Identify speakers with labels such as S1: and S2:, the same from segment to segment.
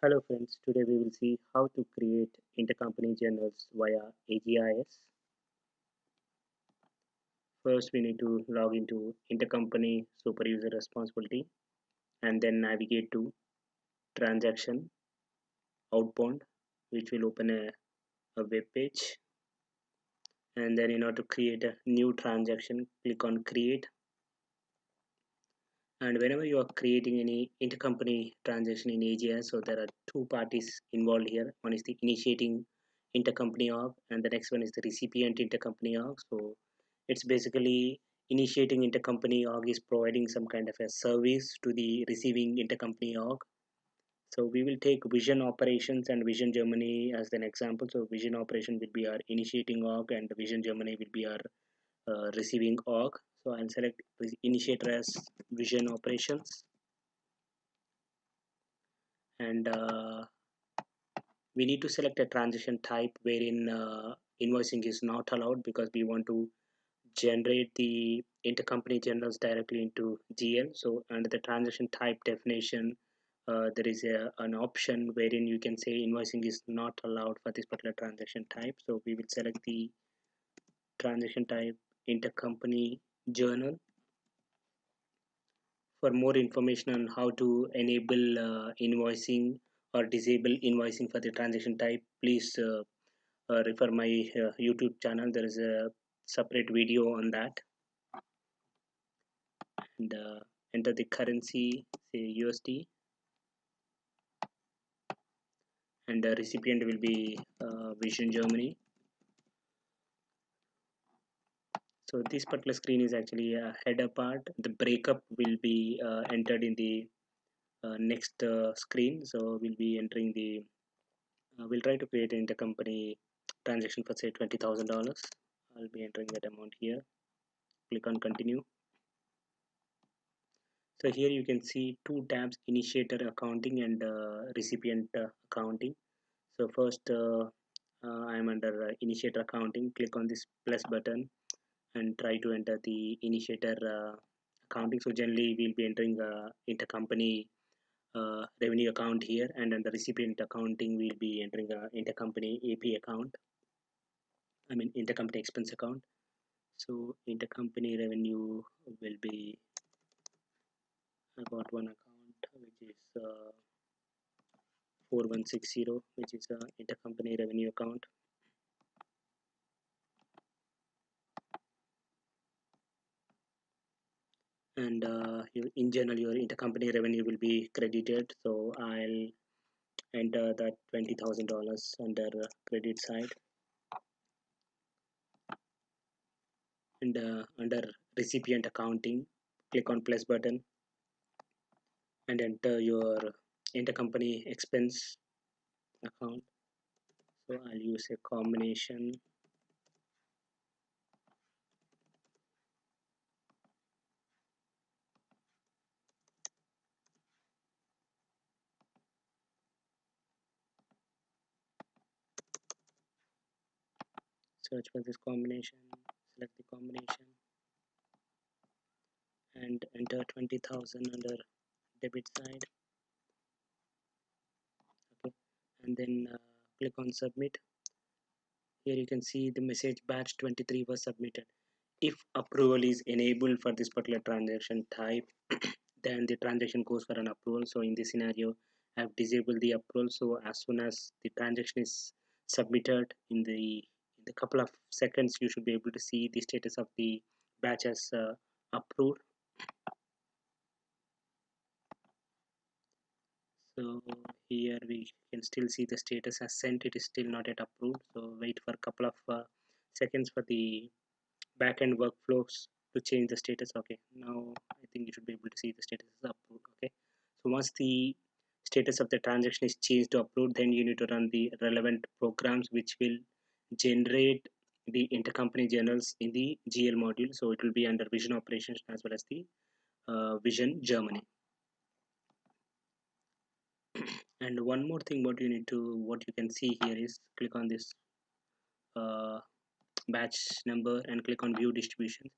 S1: Hello friends, today we will see how to create intercompany journals via AGIS. First we need to log into intercompany super user responsibility and then navigate to transaction outbound, which will open a web page. And then in order to create a new transaction, click on create. And whenever you are creating any intercompany transaction in AGIS, so there are two parties involved here. One is the initiating intercompany org and the next one is the recipient intercompany org. So it's basically initiating intercompany org is providing some kind of a service to the receiving intercompany org. So we will take Vision Operations and Vision Germany as an example. So Vision Operation will be our initiating org and Vision Germany will be our receiving org. So I'll select initiator as Vision Operations, and we need to select a transaction type wherein invoicing is not allowed because we want to generate the intercompany journals directly into GL. So under the transaction type definition, there is an option wherein you can say invoicing is not allowed for this particular transaction type. So we will select the transaction type intercompany journal. For more information on how to enable invoicing or disable invoicing for the transaction type, please refer my YouTube channel. There is a separate video on that. And enter the currency, say USD, and the recipient will be Vision Germany. So this particular screen is actually a header part. The breakup will be entered in the next screen. So we'll be entering the we'll try to create an intercompany transaction for say $20,000. I'll be entering that amount here. Click on continue. So here you can see two tabs, initiator accounting and recipient accounting. So first I am under initiator accounting. Click on this plus button and try to enter the initiator accounting. So generally we'll be entering intercompany revenue account here, and under recipient accounting we'll be entering intercompany AP account. I mean intercompany expense account. So intercompany revenue will be, I got one account which is 4160, which is intercompany revenue account. And in general your intercompany revenue will be credited. So I'll enter that $20,000 under credit side, and under recipient accounting click on plus button and enter your intercompany expense account. So I'll use a combination. Search for this combination, select the combination and enter 20,000 under debit side. Okay, and then click on submit. Here you can see the message batch 23 was submitted. If approval is enabled for this particular transaction type, then the transaction goes for an approval. So in this scenario I have disabled the approval. So as soon as the transaction is submitted, in the couple of seconds you should be able to see the status of the batch as approved. So here we can still see the status as sent. It is still not yet approved, so wait for a couple of seconds for the backend workflows to change the status. Okay, now I think you should be able to see the status is approved. Okay, so once the status of the transaction is changed to approved, then you need to run the relevant programs which will generate the intercompany journals in the GL module. So it will be under Vision Operations as well as the Vision Germany. And one more thing, what you can see here is click on this batch number and click on view distribution.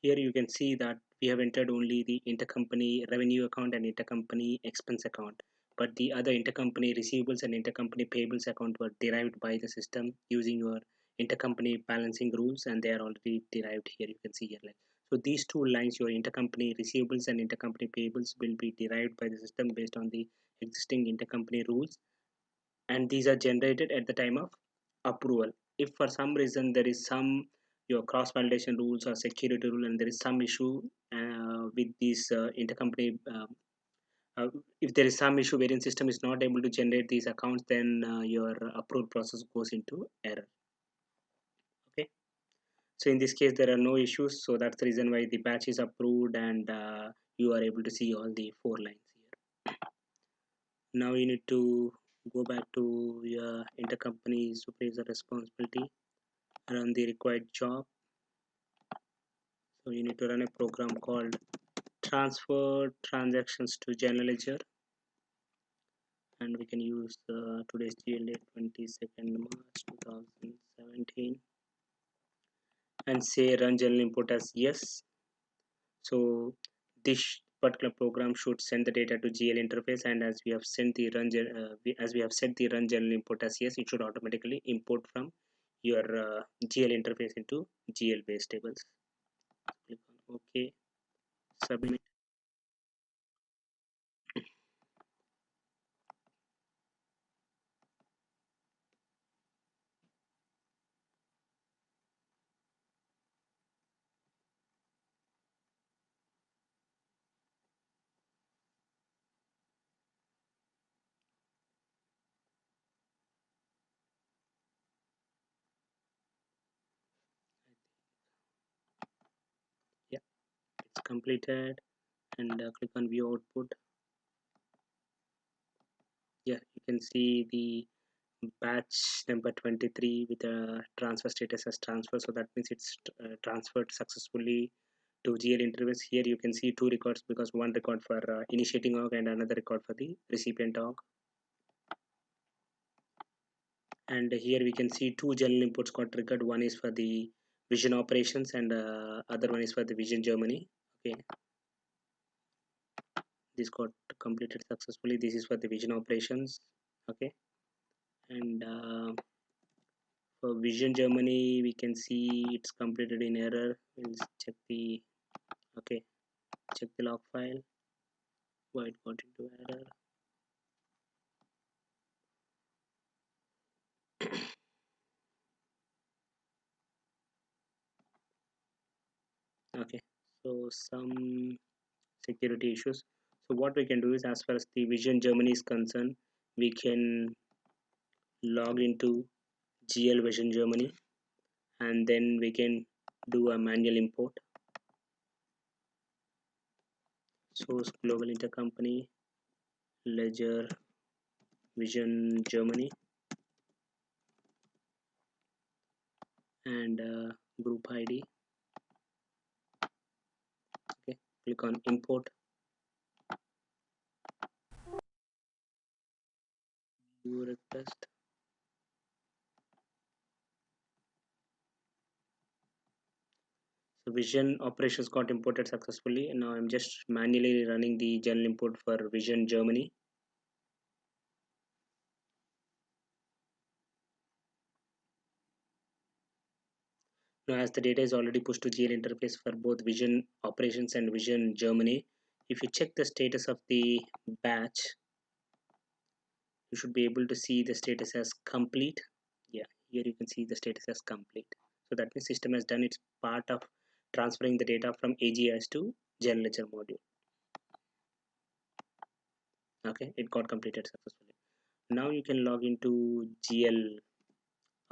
S1: Here you can see that we have entered only the intercompany revenue account and intercompany expense account, but the other intercompany receivables and intercompany payables account were derived by the system using your intercompany balancing rules, and they are already derived here. You can see here, like, so these two lines, your intercompany receivables and intercompany payables, will be derived by the system based on the existing intercompany rules, and these are generated at the time of approval. If for some reason there is some your cross validation rules or security rule and there is some issue with these intercompany uh, if there is some issue wherein system is not able to generate these accounts, then your approval process goes into error. Okay, so in this case there are no issues, so that's the reason why the batch is approved, and you are able to see all the four lines here. Now you need to go back to your intercompany supervisor responsibility, run the required job. So you need to run a program called transfer transactions to general ledger, and we can use today's GLA 22nd March 2017, and say run general import as yes. So this particular program should send the data to GL interface, and as we have sent the as we have set the run general import as yes, it should automatically import from your GL interface into GL base tables. Click on OK, submit. Yeah, it's completed, and click on view output. Yeah, you can see the batch number 23 with a transfer status as transfer, so that means it's transferred successfully to GL interface. Here you can see two records, because one record for initiating org and another record for the recipient org. And here we can see two general imports got triggered. One is for the vision operations, and other one is for the vision Germany. Okay, this got completed successfully. This is for the vision operations. Okay, and for vision Germany we can see it's completed in error. We'll check the okay, check the log file why it got into error. Okay, so some security issues. So what we can do is, as far as the vision Germany is concerned, we can log into GL vision Germany, and then we can do a manual import. Source global intercompany ledger vision Germany, and group ID. Okay, click on import. View request. So vision operations got imported successfully, and now I'm just manually running the general import for vision Germany. Now, as the data is already pushed to GL interface for both vision operations and vision Germany, if you check the status of the batch, you should be able to see the status as complete. Yeah, here you can see the status as complete. So that means system has done its part of transferring the data from AGIS to general ledger module. Okay, it got completed successfully. Now you can log into GL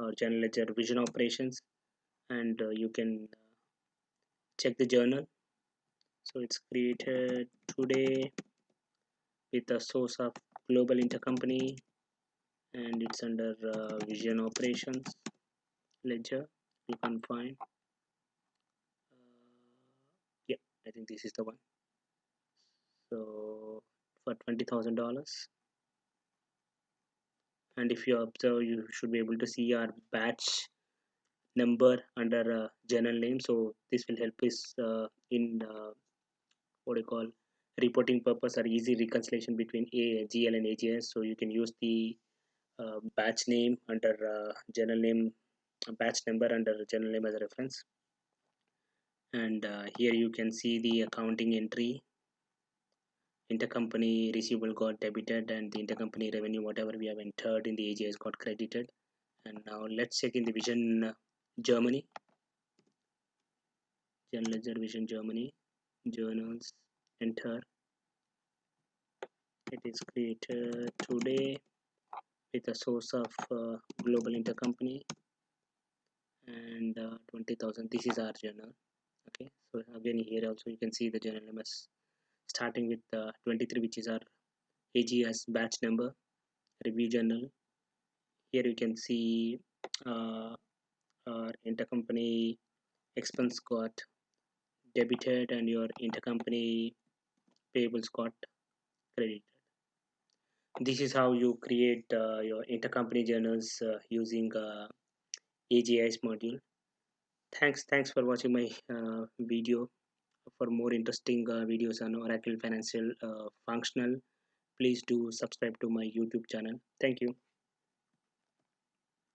S1: or general ledger vision operations, and you can check the journal. So it's created today with a source of global intercompany, and it's under vision operations ledger. You can find yeah, I think this is the one. So for $20,000, and if you observe, you should be able to see our batch number under general name. So this will help us in what do you call reporting purpose or easy reconciliation between GL and AGS. So you can use the batch name under journal name, batch number under journal name as a reference. And here you can see the accounting entry. Intercompany receivable got debited, and the intercompany revenue, whatever we have entered in the AGS, got credited. And now let's check in the Vision Germany, General Ledger Vision Germany, journals, enter. It is created today with a source of global intercompany and 20,000. This is our journal. Okay, so again here also you can see the journal name is starting with 23, which is our AGS batch number, review journal. Here you can see uh, our intercompany expense got debited and your intercompany payables got credited. This is how you create your intercompany journals using AGIS module. Thanks for watching my video. For more interesting videos on Oracle Financial Functional, please do subscribe to my YouTube channel. Thank you.